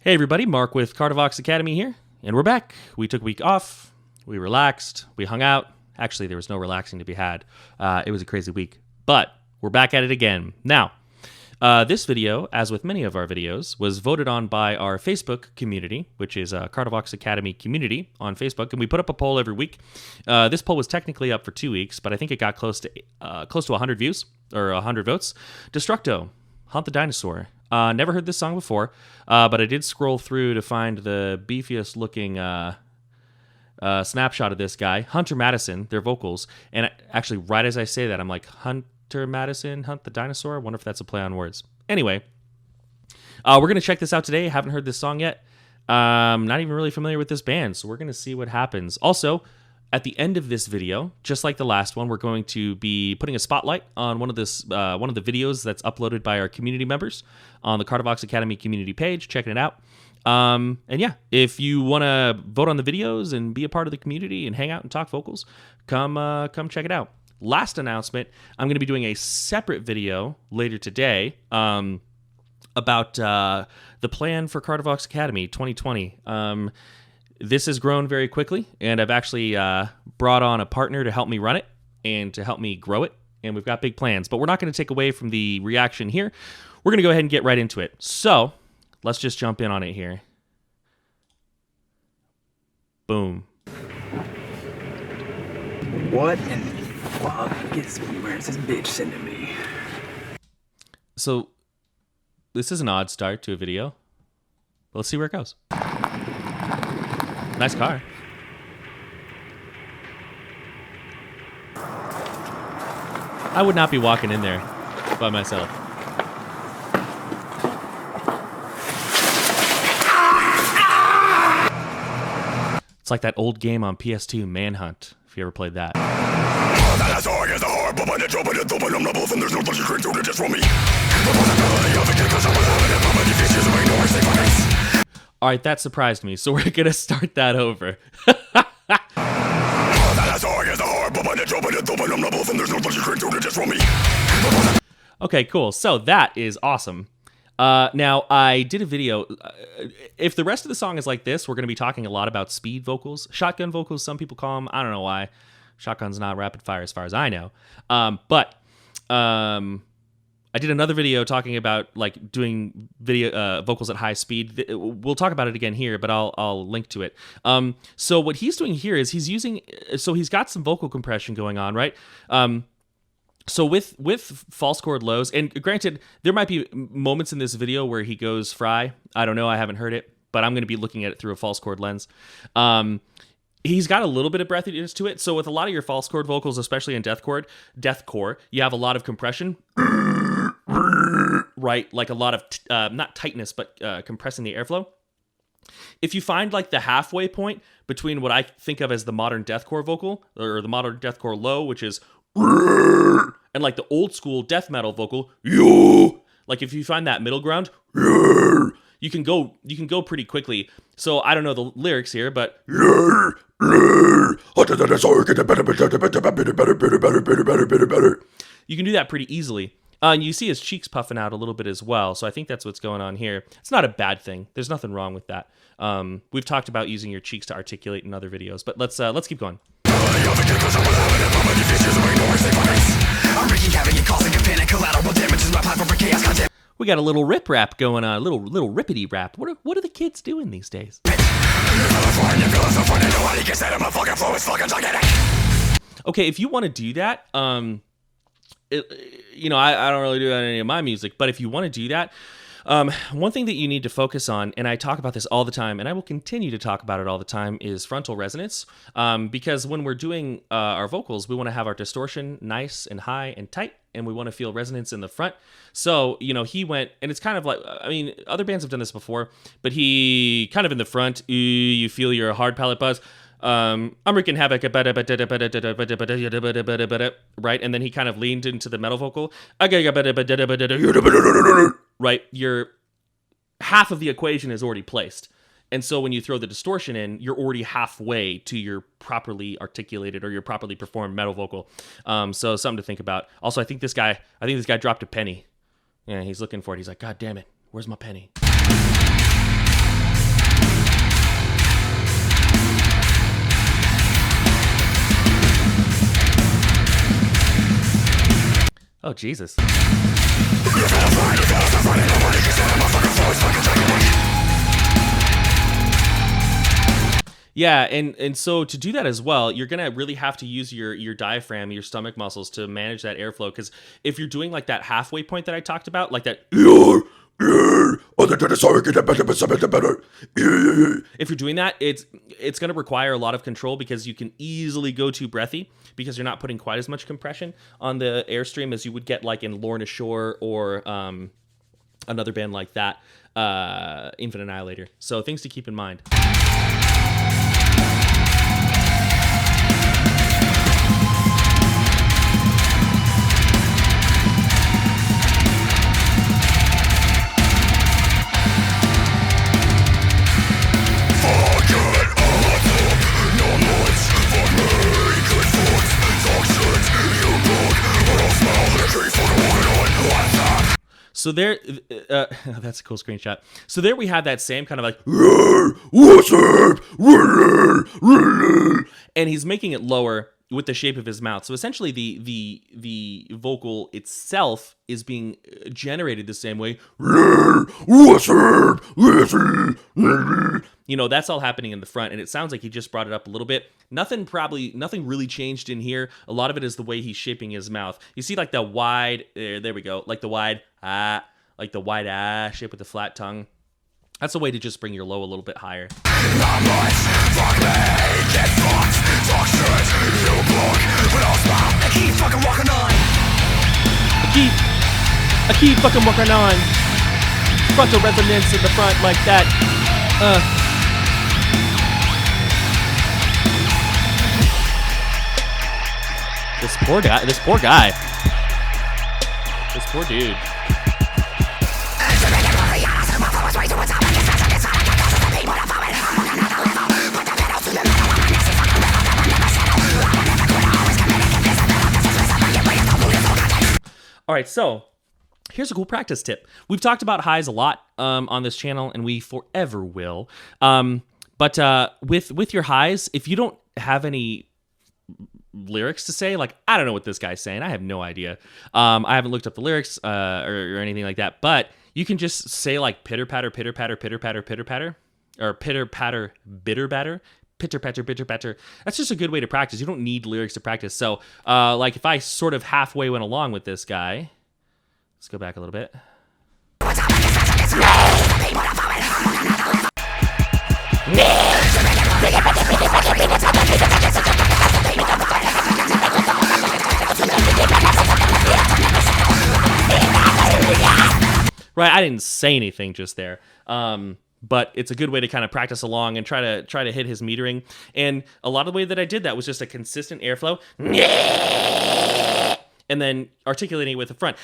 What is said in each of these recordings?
Hey everybody, Mark with Cardivox Academy here, and we're back. We took a week off, we relaxed, we hung out. Actually, there was no relaxing to be had. It was a crazy week, but we're back at it again. Now, this video, as with many of our videos, was voted on by our Facebook community, which is Cardivox Academy community on Facebook, and we put up a poll every week. This poll was technically up for 2 weeks, but I think it got close to 100 views, or 100 votes. Destructo, Hunt the Dinosaur. Never heard this song before, but I did scroll through to find the beefiest looking snapshot of this guy, Hunter Madison, their vocals. And actually, right as I say that, I'm like, Hunter Madison, Hunt the Dinosaur? I wonder if that's a play on words. Anyway, we're going to check this out today. Haven't heard this song yet. Not even really familiar with this band, so we're going to see what happens. Also, at the end of this video, just like the last one, we're going to be putting a spotlight on one of the videos that's uploaded by our community members on the Cardivox Academy community page, checking it out. And yeah, if you want to vote on the videos and be a part of the community and hang out and talk vocals, come check it out. Last announcement, I'm going to be doing a separate video later today about the plan for Cardivox Academy 2020. This has grown very quickly, and I've actually brought on a partner to help me run it and to help me grow it, and we've got big plans. But we're not going to take away from the reaction here. We're going to go ahead and get right into it. So let's just jump in on it here. Boom. What in the fuck is where's this bitch sending me? So this is an odd start to a video. Let's see where it goes. Nice car. I would not be walking in there by myself. It's like that old game on PS2, Manhunt, if you ever played that. All right, that surprised me, so we're going to start that over. Okay, cool. So that is awesome. Now, I did a video. If the rest of the song is like this, we're going to be talking a lot about speed vocals. Shotgun vocals, some people call them. I don't know why. Shotgun's not rapid fire as far as I know. But I did another video talking about like doing video vocals at high speed. We'll talk about it again here, but I'll link to it. So what he's doing here is he's got some vocal compression going on, right? So with false chord lows, and granted, there might be moments in this video where he goes fry. I don't know. I haven't heard it, but I'm going to be looking at it through a false chord lens. He's got a little bit of breathiness to it. So with a lot of your false chord vocals, especially in deathcore, you have a lot of compression. Right, like a lot of not tightness, but compressing the airflow. If you find like the halfway point between what I think of as the modern deathcore vocal or the modern deathcore low, which is and like the old school death metal vocal, like if you find that middle ground, you can go pretty quickly. So I don't know the lyrics here, but you can do that pretty easily. And you see his cheeks puffing out a little bit as well, so I think that's what's going on here. It's not a bad thing. There's nothing wrong with that. We've talked about using your cheeks to articulate in other videos, but let's keep going. We got a little rip rap going on, a little rippity rap. What are the kids doing these days? Okay, if you want to do that, I don't really do that in any of my music, but if you want to do that, one thing that you need to focus on, and I talk about this all the time, and I will continue to talk about it all the time, is frontal resonance. Because when we're doing our vocals, we want to have our distortion nice and high and tight, and we want to feel resonance in the front. So, he went, and it's kind of like, other bands have done this before, but he kind of in the front, you feel your hard palate buzz. I'm wreaking havoc, right? And then he kind of leaned into the metal vocal. Right? Your half of the equation is already placed. And so when you throw the distortion in, you're already halfway to your properly articulated or your properly performed metal vocal. So something to think about. Also, I think this guy dropped a penny. Yeah, he's looking for it. He's like, God damn it, where's my penny? Oh, Jesus. Yeah, and so to do that as well, you're gonna really have to use your diaphragm, your stomach muscles to manage that airflow. Because if you're doing like that halfway point that I talked about, like that, if you're doing that, it's gonna require a lot of control because you can easily go too breathy because you're not putting quite as much compression on the airstream as you would get like in Lorna Shore or another band like that, Infant Annihilator. So things to keep in mind. So there, that's a cool screenshot. So there we have that same kind of like, what's up? And he's making it lower with the shape of his mouth. So essentially the vocal itself is being generated the same way. What's up? You know, that's all happening in the front, and it sounds like he just brought it up a little bit. Nothing really changed in here. A lot of it is the way he's shaping his mouth. You see like the wide, there we go, like the wide shape with the flat tongue. That's a way to just bring your low a little bit higher. I keep fucking walking on. Frontal resonance in the front like that. This poor guy. This poor dude. All right, so here's a cool practice tip. We've talked about highs a lot on this channel, and we forever will. But with your highs, if you don't have any lyrics to say, like, I don't know what this guy's saying. I have no idea. I haven't looked up the lyrics or anything like that. But you can just say like pitter patter, pitter patter, pitter patter, pitter patter, or pitter patter, bitter batter. Pitter patter, bitter patter. That's just a good way to practice. You don't need lyrics to practice. So, like, if I sort of halfway went along with this guy, let's go back a little bit. Right, I didn't say anything just there. But it's a good way to kind of practice along and try to hit his metering. And a lot of the way that I did that was just a consistent airflow. And then articulating it with the front.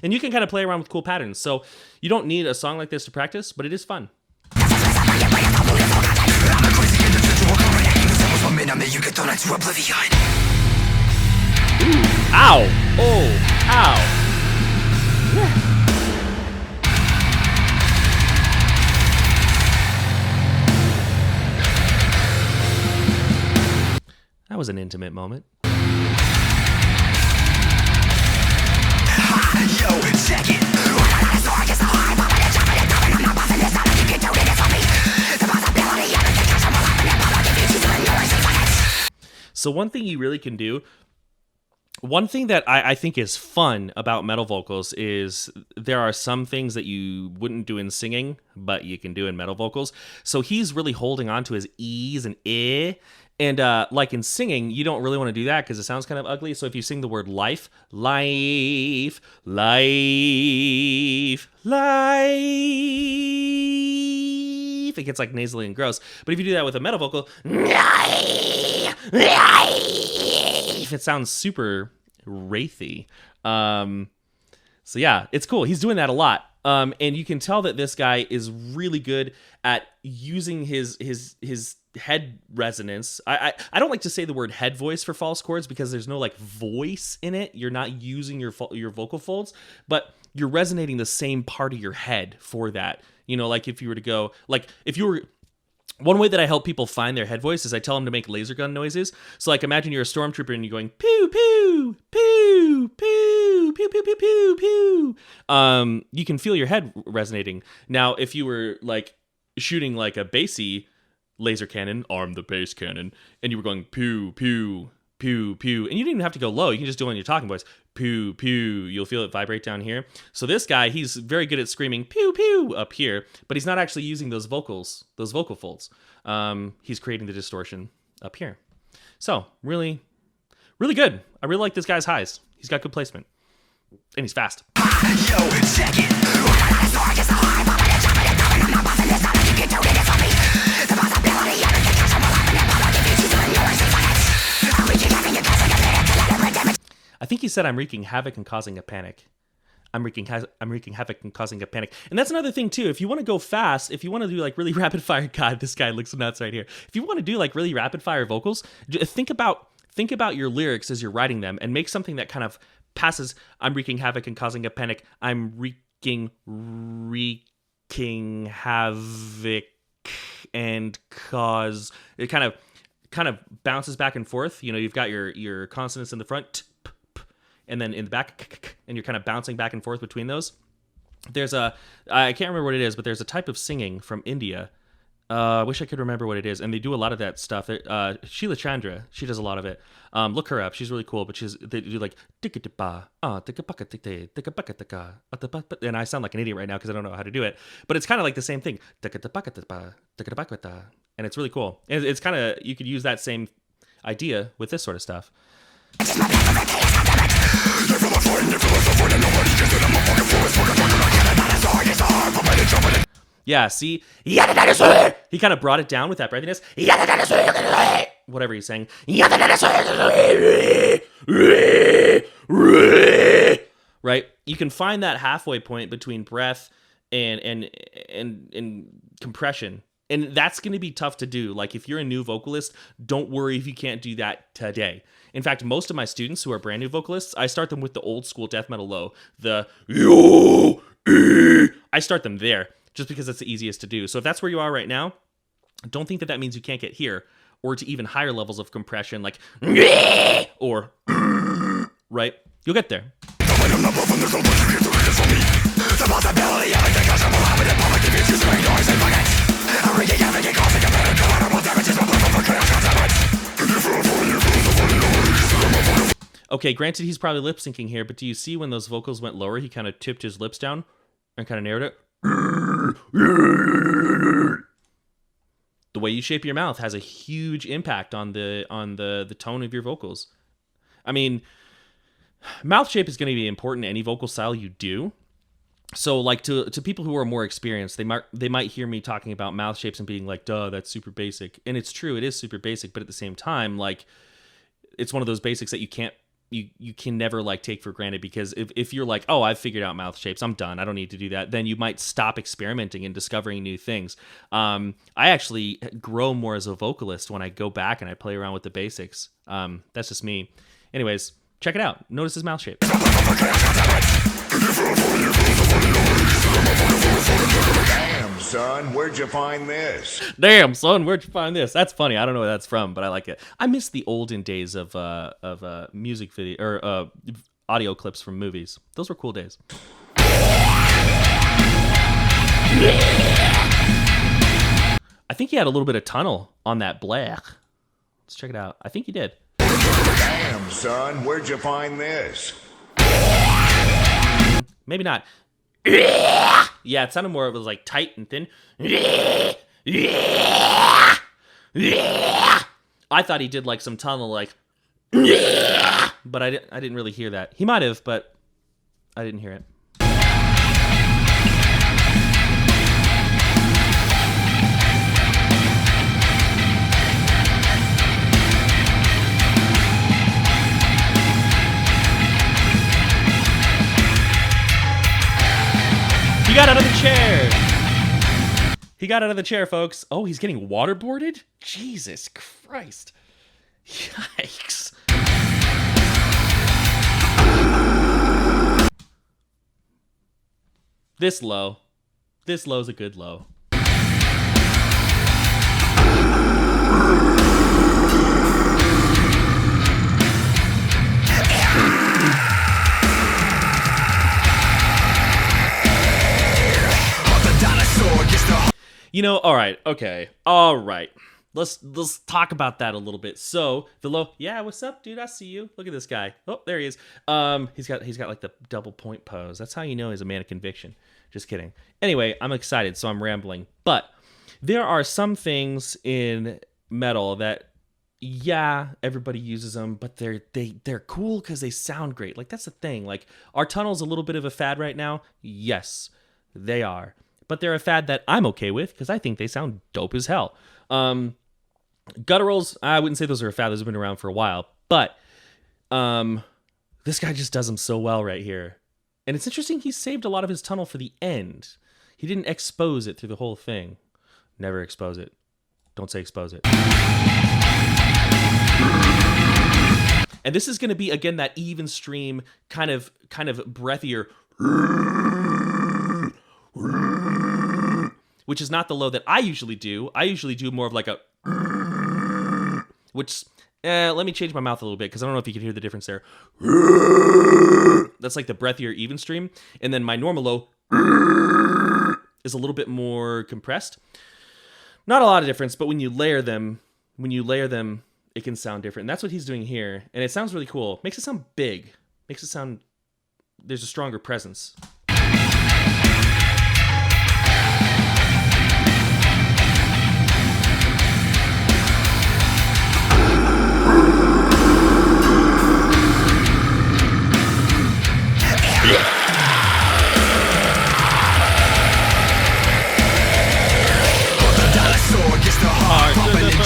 And you can kind of play around with cool patterns. So you don't need a song like this to practice, but it is fun. Ooh, ow! Oh, ow! That was an intimate moment. Yo, check it. So one thing you really can do, one thing that I think is fun about metal vocals is there are some things that you wouldn't do in singing, but you can do in metal vocals. So he's really holding on to his E's and eh. And like in singing, you don't really want to do that because it sounds kind of ugly. So if you sing the word life, life, life, life, it gets like nasally and gross. But if you do that with a metal vocal, it sounds super wraithy. So yeah, it's cool. He's doing that a lot. And you can tell that this guy is really good at using his head resonance. I don't like to say the word head voice for false chords because there's no like voice in it. You're not using your vocal folds, but you're resonating the same part of your head for that. You know, like if you were to go, like if you were One way that I help people find their head voice is I tell them to make laser gun noises. So like imagine you're a stormtrooper and you're going pew pew pew pew pew pew pew pew pew. You can feel your head resonating. Now if you were like shooting like a bassy laser cannon, arm the bass cannon, and you were going pew pew pew pew, and you didn't even have to go low, you can just do it in your talking voice, pew pew, you'll feel it vibrate down here. So this guy, he's very good at screaming pew pew up here, but he's not actually using those vocal folds. He's creating the distortion up here. So really good. I really like this guy's highs. He's got good placement and he's fast. Yo, check it. I think he said I'm wreaking havoc and causing a panic. I'm wreaking havoc and causing a panic. And that's another thing too. If you want to go fast, if you want to do like really rapid fire, God, this guy looks nuts right here. If you want to do like really rapid fire vocals, think about your lyrics as you're writing them and make something that kind of passes. I'm wreaking havoc and causing a panic. I'm wreaking havoc and cause. It kind of bounces back and forth. You know, you've got your consonants in the front, and then in the back, and you're kind of bouncing back and forth between those. There's I can't remember what it is, but there's a type of singing from India. I wish I could remember what it is, and they do a lot of that stuff. Sheila Chandra, she does a lot of it. Look her up; she's really cool. But they do like and I sound like an idiot right now because I don't know how to do it. But it's kind of like the same thing, and it's really cool. And it's kind of, you could use that same idea with this sort of stuff. Yeah, see? He kind of brought it down with that breathiness. Whatever he's saying. Right? You can find that halfway point between breath and compression. And that's going to be tough to do. Like, if you're a new vocalist, don't worry if you can't do that today. In fact, most of my students who are brand new vocalists, I start them with the old school death metal low. I start them there just because it's the easiest to do. So if that's where you are right now, don't think that means you can't get here or to even higher levels of compression, like or right? You'll get there. Okay, granted he's probably lip syncing here, but do you see when those vocals went lower, he kind of tipped his lips down and kind of narrowed it? The way you shape your mouth has a huge impact on the tone of your vocals. I mean, mouth shape is going to be important in any vocal style you do. So like to people who are more experienced, they might hear me talking about mouth shapes and being like, duh, that's super basic. And it's true, it is super basic, but at the same time, like, it's one of those basics that you can never like take for granted, because if you're like, oh, I've figured out mouth shapes, I'm done, I don't need to do that, then you might stop experimenting and discovering new things. I actually grow more as a vocalist when I go back and I play around with the basics. That's just me. Anyways, check it out. Notice his mouth shape. Damn, son, where'd you find this? Damn, son, where'd you find this? That's funny. I don't know where that's from, but I like it. I miss the olden days of music video or audio clips from movies. Those were cool days. I think he had a little bit of tunnel on that blech. Let's check it out. I think he did. Damn, son, where'd you find this? Maybe not. Yeah, it sounded more, it was like tight and thin. I thought he did like some tunnel, like, but I didn't really hear that. He might have, but I didn't hear it. He got out of the chair. He got out of the chair, folks. Oh, he's getting waterboarded? Jesus Christ. Yikes. This low. This low's a good low. All right, okay, all right. Let's talk about that a little bit. So the low, yeah, what's up, dude? I see you. Look at this guy. Oh, there he is. He's got like the double point pose. That's how you know he's a man of conviction. Just kidding. Anyway, I'm excited, so I'm rambling. But there are some things in metal that, yeah, everybody uses them, but they're cool because they sound great. Like, that's the thing. Like, are tunnels a little bit of a fad right now? Yes, they are. But they're a fad that I'm okay with because I think they sound dope as hell. Gutturals, I wouldn't say those are a fad. Those have been around for a while. But this guy just does them so well right here. And it's interesting, he saved a lot of his tunnel for the end. He didn't expose it through the whole thing. Never expose it. Don't say expose it. And this is going to be, again, that even stream kind of breathier, which is not the low that I usually do. I usually do more of like a, which, let me change my mouth a little bit because I don't know if you can hear the difference there. That's like the breathier even stream. And then my normal low is a little bit more compressed. Not a lot of difference, but when you layer them, it can sound different. And that's what he's doing here. And it sounds really cool. Makes it sound big. Makes it sound, there's a stronger presence.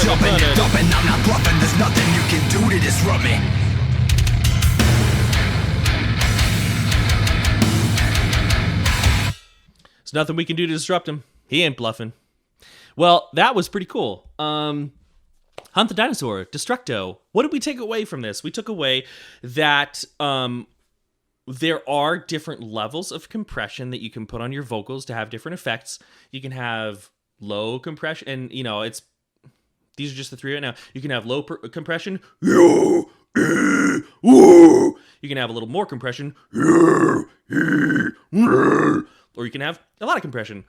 Jumping and dumping, I'm not bluffing. There's nothing you can do to disrupt me. There's nothing we can do to disrupt him. He ain't bluffing. Well, that was pretty cool. Hunt the Dinosaur, Destructo. What did we take away from this? We took away that there are different levels of compression that you can put on your vocals to have different effects. You can have low compression, and these are just the three right now. You can have low compression. You can have a little more compression. Or you can have a lot of compression.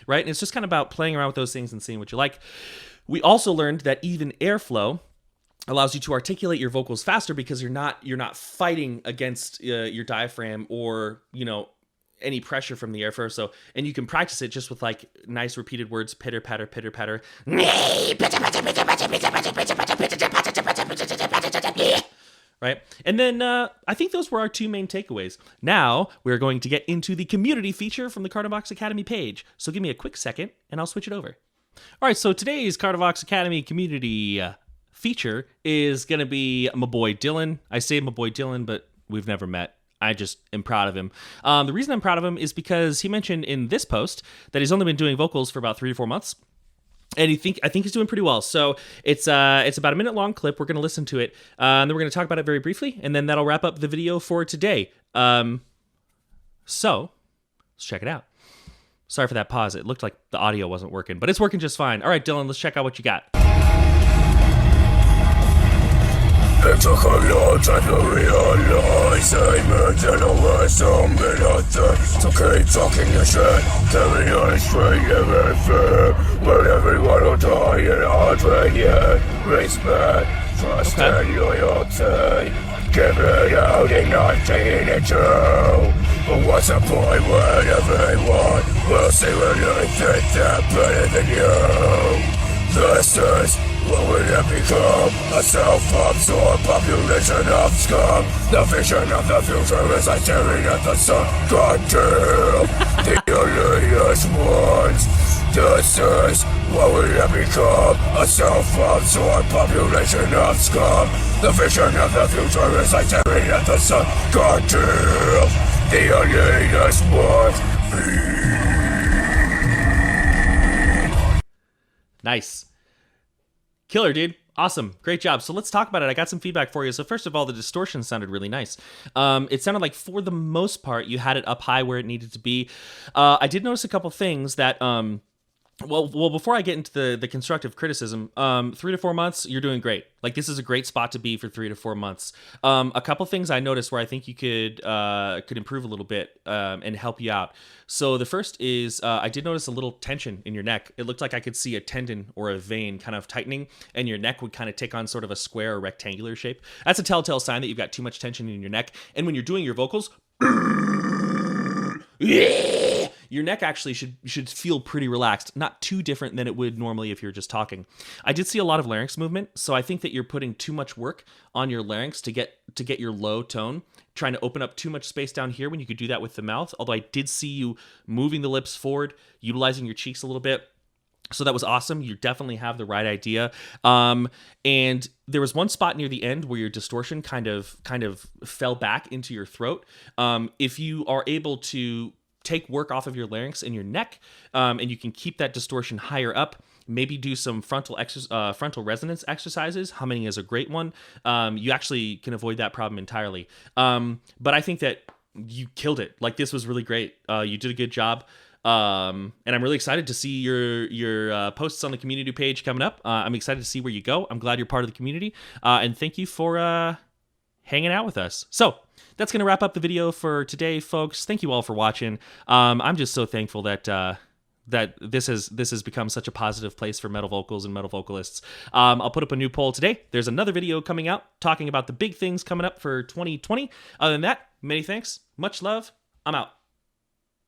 Right? And it's just kind of about playing around with those things and seeing what you like. We also learned that even airflow allows you to articulate your vocals faster because you're not fighting against your diaphragm or, any pressure from the airflow. So, and you can practice it just with like nice repeated words, pitter patter, pitter patter. Right? And then I think those were our two main takeaways. Now we're going to get into the community feature from the Cardivox Academy page. So give me a quick second and I'll switch it over. All right, so today's Cardivox Academy community feature is going to be my boy Dylan. I say my boy Dylan, but we've never met. I just am proud of him. The reason I'm proud of him is because he mentioned in this post that he's only been doing vocals for about 3 to 4 months. And I think he's doing pretty well. So it's about a minute long clip. We're going to listen to it. And then we're going to talk about it very briefly. And then that'll wrap up the video for today. So let's check it out. Sorry for that pause. It looked like the audio wasn't working, but it's working just fine. All right, Dylan, let's check out what you got. It took a long time to realize I made it over some minutes to keep talking your shit, carry on straight everything, but everyone will die in our yet. Respect, trust and loyalty, give it out in 1982. But what's the point when everyone will see when they think they're better than you? This is what would it become? A self-absorbed population of scum. The vision of the future is like staring at the sun. Goddamn, the earliest ones. This is what would it become? A self-absorbed population of scum. The vision of the future is like staring at the sun. Goddamn, the earliest ones. Nice. Killer, dude. Awesome. Great job. So let's talk about it. I got some feedback for you. So first of all, the distortion sounded really nice. It sounded like for the most part, you had it up high where it needed to be. I did notice a couple things that Well, before I get into the constructive criticism, 3 to 4 months, you're doing great. Like, this is a great spot to be for 3 to 4 months. A couple things I noticed where I think you could improve a little bit and help you out. So the first is I did notice a little tension in your neck. It looked like I could see a tendon or a vein kind of tightening, and your neck would kind of take on sort of a square or rectangular shape. That's a telltale sign that you've got too much tension in your neck. And when you're doing your vocals, your neck actually should feel pretty relaxed, not too different than it would normally if you're just talking. I did see a lot of larynx movement, so I think that you're putting too much work on your larynx to get your low tone, trying to open up too much space down here when you could do that with the mouth. Although I did see you moving the lips forward, utilizing your cheeks a little bit. So that was awesome. You definitely have the right idea. And there was one spot near the end where your distortion kind of fell back into your throat. If you are able to take work off of your larynx and your neck, and you can keep that distortion higher up, maybe do some frontal resonance exercises. Humming is a great one. You actually can avoid that problem entirely. But I think that you killed it. Like, this was really great. You did a good job. And I'm really excited to see your posts on the community page coming up. I'm excited to see where you go. I'm glad you're part of the community. And thank you for hanging out with us. So that's going to wrap up the video for today, folks. Thank you all for watching. I'm just so thankful that that this has become such a positive place for metal vocals and metal vocalists. I'll put up a new poll today. There's another video coming out talking about the big things coming up for 2020. Other than that, many thanks. Much love. I'm out.